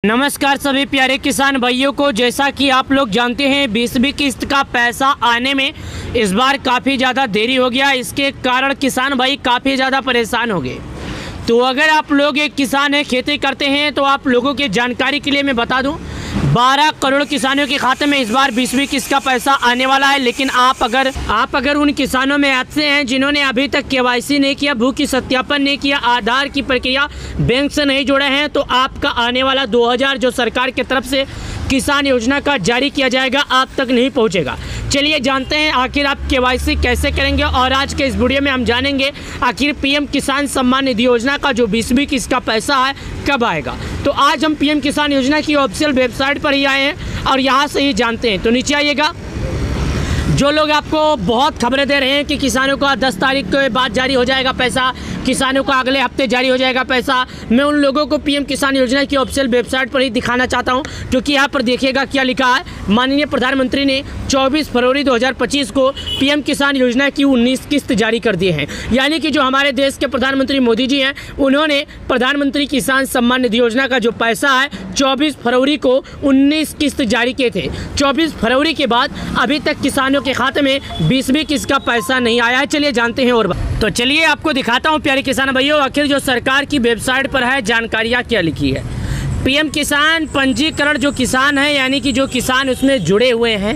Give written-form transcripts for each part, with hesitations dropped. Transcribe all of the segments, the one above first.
नमस्कार सभी प्यारे किसान भाइयों को। जैसा कि आप लोग जानते हैं 20वीं किस्त का पैसा आने में इस बार काफ़ी ज़्यादा देरी हो गया। इसके कारण किसान भाई काफ़ी ज़्यादा परेशान हो गए। तो अगर आप लोग एक किसान है, खेती करते हैं, तो आप लोगों की जानकारी के लिए मैं बता दूं 12 करोड़ किसानों के खाते में इस बार 20वीं किस्त का पैसा आने वाला है। लेकिन आप अगर उन किसानों में ऐसे हैं जिन्होंने अभी तक केवाईसी नहीं किया, भू की सत्यापन नहीं किया, आधार की प्रक्रिया बैंक से नहीं जोड़े हैं, तो आपका आने वाला 2000 जो सरकार की तरफ से किसान योजना का जारी किया जाएगा आप तक नहीं पहुंचेगा। चलिए जानते हैं आखिर आप केवाईसी कैसे करेंगे, और आज के इस वीडियो में हम जानेंगे आखिर पीएम किसान सम्मान निधि योजना का जो 20वीं किस्त का पैसा है कब आएगा। तो आज हम पीएम किसान योजना की ऑफिशियल वेबसाइट पर ही आए हैं और यहाँ से ही जानते हैं। तो नीचे आइएगा। जो लोग आपको बहुत खबरें दे रहे हैं कि किसानों का 10 तारीख के बाद जारी हो जाएगा पैसा, किसानों का अगले हफ्ते जारी हो जाएगा पैसा, मैं उन लोगों को पीएम किसान योजना की ऑफिशियल वेबसाइट पर ही दिखाना चाहता हूं। क्योंकि यहाँ पर देखिएगा क्या लिखा है। माननीय प्रधानमंत्री ने 24 फरवरी 2025 को पीएम किसान योजना की 19 किस्त जारी कर दिए हैं। यानी कि जो हमारे देश के प्रधानमंत्री मोदी जी हैं, उन्होंने प्रधानमंत्री किसान सम्मान निधि योजना का जो पैसा है 24 फरवरी को 19 किस्त जारी किए थे। 24 फरवरी के बाद अभी तक किसानों के खाते में 20वीं किस्त का पैसा नहीं आया है। चलिए जानते हैं और तो चलिए आपको दिखाता हूं प्यारे किसान भाइयों आखिर जो सरकार की वेबसाइट पर है जानकारियां क्या लिखी है। पीएम किसान पंजीकरण जो किसान है, यानी कि जो किसान उसमें जुड़े हुए हैं,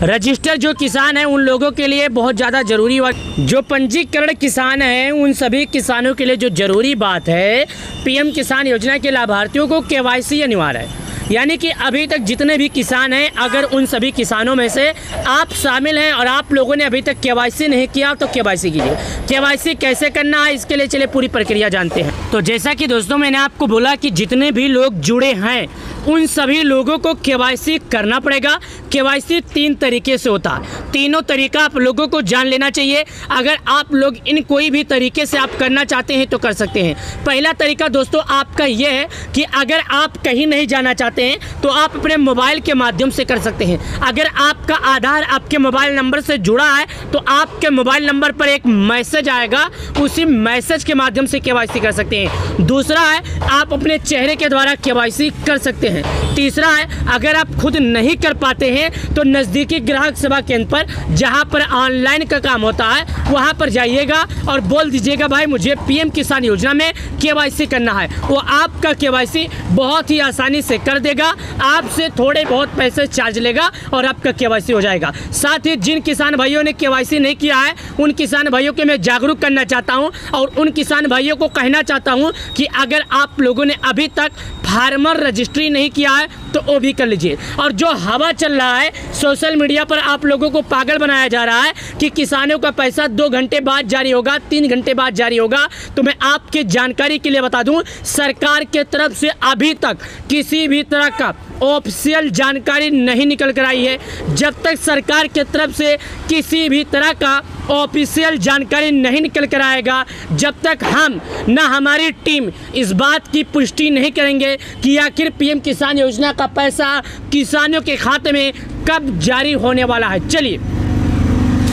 रजिस्टर जो किसान है उन लोगों के लिए बहुत ज़्यादा ज़रूरी हुआ। जो पंजीकरण किसान हैं उन सभी किसानों के लिए जो ज़रूरी बात है, पीएम किसान योजना के लाभार्थियों को केवाईसी अनिवार्य है। यानी कि अभी तक जितने भी किसान हैं, अगर उन सभी किसानों में से आप शामिल हैं और आप लोगों ने अभी तक केवाईसी नहीं किया तो केवाईसी कीजिए। केवाईसी कैसे करना है इसके लिए चलिए पूरी प्रक्रिया जानते हैं। तो जैसा कि दोस्तों मैंने आपको बोला कि जितने भी लोग जुड़े हैं उन सभी लोगों को केवाईसी करना पड़ेगा। केवाईसी 3 तरीके से होता है। तीनों तरीका आप लोगों को जान लेना चाहिए। अगर आप लोग इन कोई भी तरीके से आप करना चाहते हैं तो कर सकते हैं। पहला तरीका दोस्तों आपका ये है कि अगर आप कहीं नहीं जाना चाहते हैं तो आप अपने मोबाइल के माध्यम से कर सकते हैं। अगर आपका आधार आपके मोबाइल नंबर से जुड़ा है तो आपके मोबाइल नंबर पर एक मैसेज आएगा, उसी मैसेज के माध्यम से केवाईसी कर सकते हैं। दूसरा है आप अपने चेहरे के द्वारा केवाईसी कर सकते हैं। तीसरा है अगर आप खुद नहीं कर पाते हैं तो नज़दीकी ग्राहक सेवा केंद्र पर जहां पर ऑनलाइन का काम होता है वहां पर जाइएगा और बोल दीजिएगा भाई मुझे पीएम किसान योजना में केवाईसी करना है। वो आपका केवाईसी बहुत ही आसानी से कर देगा, आपसे थोड़े बहुत पैसे चार्ज लेगा और आपका केवाईसी हो जाएगा। साथ ही जिन किसान भाइयों ने केवाईसी नहीं किया है उन किसान भाइयों के मैं जागरूक करना चाहता हूं और उन किसान भाइयों को कहना चाहता हूं कि अगर आप लोगों ने अभी तक फार्मर रजिस्ट्री नहीं किया है तो वो भी कर लीजिए। और जो हवा चल रहा है सोशल मीडिया पर आप लोगों को पागल बनाया जा रहा है कि किसानों का पैसा 2 घंटे बाद जारी होगा, 3 घंटे बाद जारी होगा, तो मैं आपके जानकारी के लिए बता दूं सरकार के तरफ से अभी तक किसी भी तरह का ऑफिशियल जानकारी नहीं निकल कर आई है। जब तक सरकार की तरफ से किसी भी तरह का ऑफिशियल जानकारी नहीं निकल कर आएगा, जब तक हम ना हमारी टीम इस बात की पुष्टि नहीं करेंगे कि आखिर पीएम किसान योजना का पैसा किसानों के खाते में कब जारी होने वाला है। चलिए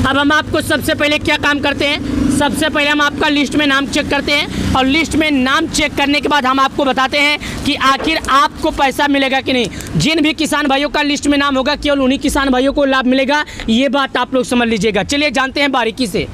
अब हम आपको सबसे पहले क्या काम करते हैं, सबसे पहले हम आपका लिस्ट में नाम चेक करते हैं और लिस्ट में नाम चेक करने के बाद हम आपको बताते हैं कि आखिर आपको पैसा मिलेगा कि नहीं। जिन भी किसान भाइयों का लिस्ट में नाम होगा केवल उन्हीं किसान भाइयों को लाभ मिलेगा, ये बात आप लोग समझ लीजिएगा। चलिए जानते हैं बारीकी से।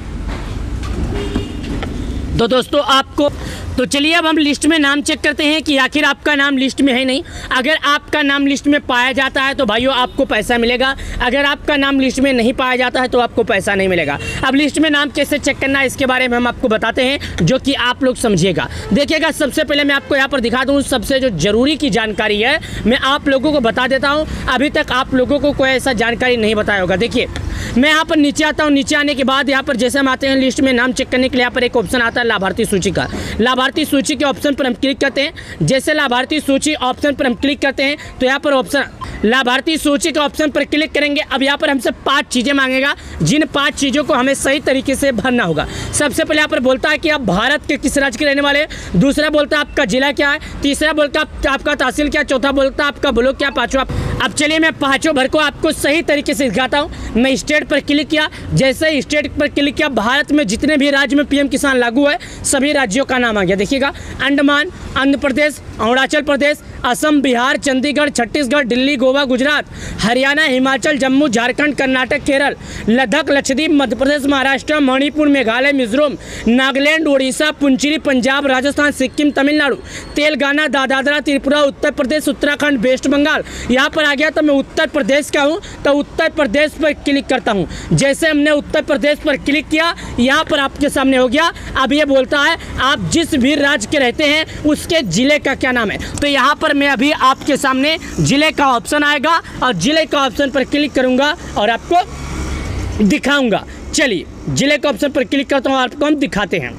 तो दोस्तों तो चलिए अब हम लिस्ट में नाम चेक करते हैं कि आखिर आपका नाम लिस्ट में है नहीं। अगर आपका नाम लिस्ट में पाया जाता है तो भाइयों आपको पैसा मिलेगा, अगर आपका नाम लिस्ट में नहीं पाया जाता है तो आपको पैसा नहीं मिलेगा। अब लिस्ट में नाम कैसे चेक करना है इसके बारे में हम आपको बताते हैं जो कि आप लोग समझिएगा। देखिएगा सबसे पहले मैं आपको यहाँ पर दिखा दूँ सबसे जो जरूरी की जानकारी है मैं आप लोगों को बता देता हूँ। अभी तक आप लोगों को कोई ऐसा जानकारी नहीं बताया होगा। देखिए मैं यहाँ पर नीचे आता हूँ, नीचे आने के बाद यहाँ पर जैसे हम आते हैं लिस्ट में नाम चेक करने के लिए यहाँ पर एक ऑप्शन आता है लाभार्थी सूची का। लाभार्थी सूची के ऑप्शन पर हम क्लिक करते हैं। जैसे लाभार्थी सूची ऑप्शन पर हम क्लिक करते हैं तो यहाँ पर ऑप्शन लाभार्थी सूची के ऑप्शन पर क्लिक करेंगे। अब यहाँ पर हमसे 5 चीज़ें मांगेगा, जिन 5 चीज़ों को हमें सही तरीके से भरना होगा। सबसे पहले यहाँ पर बोलता है कि आप भारत के किस राज्य के रहने वाले हैं, दूसरा बोलता है आपका जिला क्या है, तीसरा बोलता है आपका तहसील क्या, चौथा बोलता है आपका ब्लॉक क्या, पाँचवा। अब चलिए मैं 5 भर को आपको सही तरीके से दिखाता हूँ। मैं स्टेट पर क्लिक किया, जैसे ही स्टेट पर क्लिक किया भारत में जितने भी राज्य में पीएम किसान लागू है सभी राज्यों का नाम आ गया। देखिएगा, अंडमान, आंध्र प्रदेश, अरुणाचल प्रदेश, असम, बिहार, चंडीगढ़, छत्तीसगढ़, दिल्ली, गोवा, गुजरात, हरियाणा, हिमाचल, जम्मू, झारखंड, कर्नाटक, केरल, लद्दाख, लक्षद्वीप, मध्य प्रदेश, महाराष्ट्र, मणिपुर, मेघालय, मिजोरम, नागालैंड, उड़ीसा, पुंचेरी, पंजाब, राजस्थान, सिक्किम, तमिलनाडु, तेलंगाना, दादरा, त्रिपुरा, उत्तर प्रदेश, उत्तराखंड, वेस्ट बंगाल। यहाँ पर आ गया तो मैं उत्तर प्रदेश का हूँ, तो उत्तर प्रदेश पर क्लिक करता हूँ। जैसे हमने उत्तर प्रदेश पर क्लिक किया, यहाँ पर आपके सामने हो गया। अब ये बोलता है आप जिस भी राज्य के रहते हैं उसके जिले का क्या नाम है, तो यहाँ पर मैं अभी आपके सामने जिले का ऑप्शन आएगा और जिले का ऑप्शन पर क्लिक करूंगा और आपको दिखाऊंगा। चलिए जिले के ऑप्शन पर क्लिक करता हूं, आपको हम दिखाते हैं।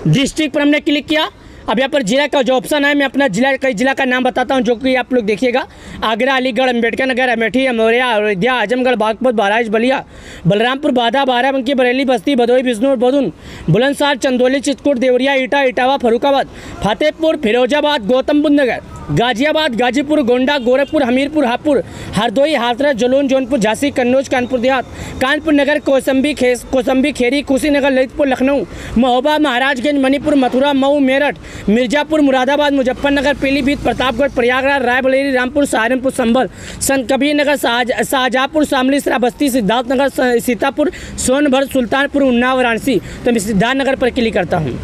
डिस्ट्रिक्ट पर हमने क्लिक किया। अब यहाँ पर जिला का जो ऑप्शन है, मैं अपना जिला का नाम बताता हूँ, जो कि आप लोग देखिएगा। आगरा, अलीगढ़, अम्बेडकर नगर, अमेठी, अमरोहा, अयोध्या, आजमगढ़, बागपत, बहराइच, बलिया, बलरामपुर, बाधा, बाराबंकी, बरेली, बस्ती, भदोही, बिजनौर, बौद्धन, बुलंदशहर, चंदौली, चित्रकूट, देवरिया, इटावा, फरुखाबाद, फतेहपुर, फिरोजाबाद, गौतम बुद्ध नगर, गाजियाबाद, गाजीपुर, गोंडा, गोरखपुर, हमीरपुर, हापुड़, हरदोई, हाथरस, जलौन, जौनपुर, झांसी, कन्नौज, कानपुर देहात, कानपुर नगर, कौसंबी, खेरी, कुशीनगर, ललितपुर, लखनऊ, महोबा, महाराजगंज, मणिपुर, मथुरा, मऊ, मेरठ, मिर्जापुर, मुरादाबाद, मुजफ्फरनगर, पीलीभीत, प्रतापगढ़, प्रयागराज, रायबरेली, रामपुर, सहारनपुर, संभल, संत कबीरनगर, शाहजहाँपुर, शामली, श्रावस्ती, सिद्धार्थनगर, सीतापुर, सोनभद्र, सुल्तानपुर, उन्नाव, वाराणसी। तो मैं सिद्धार्थनगर पर क्लिक करता हूँ।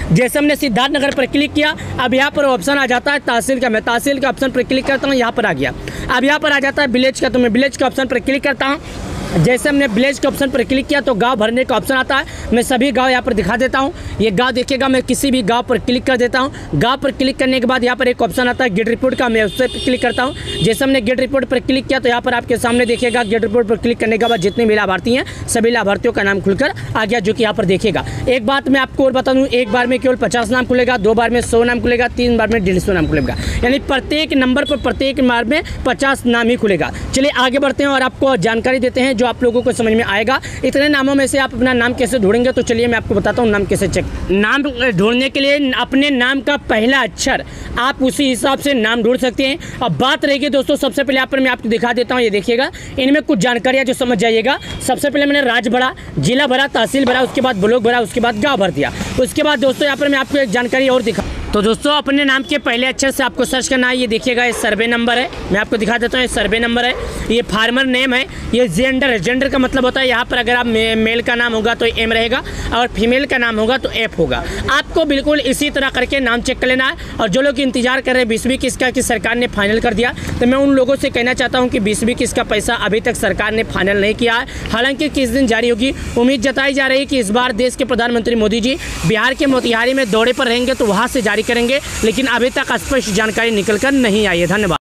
जैसे हमने सिद्धार्थनगर पर क्लिक किया, अब यहाँ पर ऑप्शन आ जाता है तहसील का। मैं तहसील के ऑप्शन पर क्लिक करता हूँ, यहाँ पर आ गया। अब यहाँ पर आ जाता है विलेज का, तो मैं विलेज के ऑप्शन पर क्लिक करता हूँ। जैसे हमने विलेज के ऑप्शन पर क्लिक किया तो गांव भरने का ऑप्शन आता है। मैं सभी गांव यहाँ पर दिखा देता हूँ। ये गांव देखिएगा, मैं किसी भी गांव पर क्लिक कर देता हूँ। गांव पर क्लिक करने के बाद यहाँ पर एक ऑप्शन आता है गेट रिपोर्ट का, मैं उस पर क्लिक करता हूँ। जैसे हमने गेट रिपोर्ट पर क्लिक किया तो यहाँ पर आपके सामने देखिएगा, गेट रिपोर्ट पर क्लिक करने के बाद जितने भी लाभार्थी हैं सभी लाभार्थियों का नाम खुलकर आ गया, जो कि यहाँ पर देखिएगा। एक बात मैं आपको और बता दूँ, एक बार में केवल 50 नाम खुलेगा, 2 बार में 100 नाम खुलेगा, 3 बार में 150 नाम खुलेगा, यानी प्रत्येक नंबर पर प्रत्येक बार में 50 नाम ही खुलेगा। चलिए आगे बढ़ते हैं और आपको जानकारी देते हैं जो आप लोगों को समझ में आएगा। इतने नामों में से आप अपना नाम कैसे ढूंढेंगे, तो चलिए मैं आपको बताता हूँ नाम कैसे चेक। नाम ढूंढने के लिए अपने नाम का पहला अक्षर आप उसी हिसाब से नाम ढूंढ सकते हैं। अब बात रहेगी दोस्तों, सबसे पहले यहाँ पर मैं आपको दिखा देता हूँ, ये देखिएगा, इनमें कुछ जानकारियाँ जो समझ जाइएगा। सबसे पहले मैंने राज्य भरा, जिला भरा, तहसील भरा, उसके बाद ब्लॉक भरा, उसके बाद गाँव भर दिया। उसके बाद दोस्तों यहाँ पर मैं आपको एक जानकारी और दिखा। तो दोस्तों अपने नाम के पहले अक्षर से आपको सर्च करना है। ये देखिएगा, ये सर्वे नंबर है, मैं आपको दिखा देता हूँ। ये सर्वे नंबर है, ये फार्मर नेम है, ये जेंडर है। जेंडर का मतलब होता है यहाँ पर अगर आप मेल का नाम होगा तो एम रहेगा और फीमेल का नाम होगा तो एफ होगा। आपको बिल्कुल इसी तरह करके नाम चेक कर लेना है। और जो लोग इंतजार कर रहे हैं 20वीं किस्त का कि सरकार ने फाइनल कर दिया, तो मैं उन लोगों से कहना चाहता हूँ कि 20वीं किस्त का पैसा अभी तक सरकार ने फाइनल नहीं किया है। हालांकि किस दिन जारी होगी, उम्मीद जताई जा रही है कि इस बार देश के प्रधानमंत्री मोदी जी बिहार के मोतिहारी में दौरे पर रहेंगे तो वहाँ से जारी करेंगे, लेकिन अभी तक स्पष्ट जानकारी निकल कर नहीं आई है। धन्यवाद।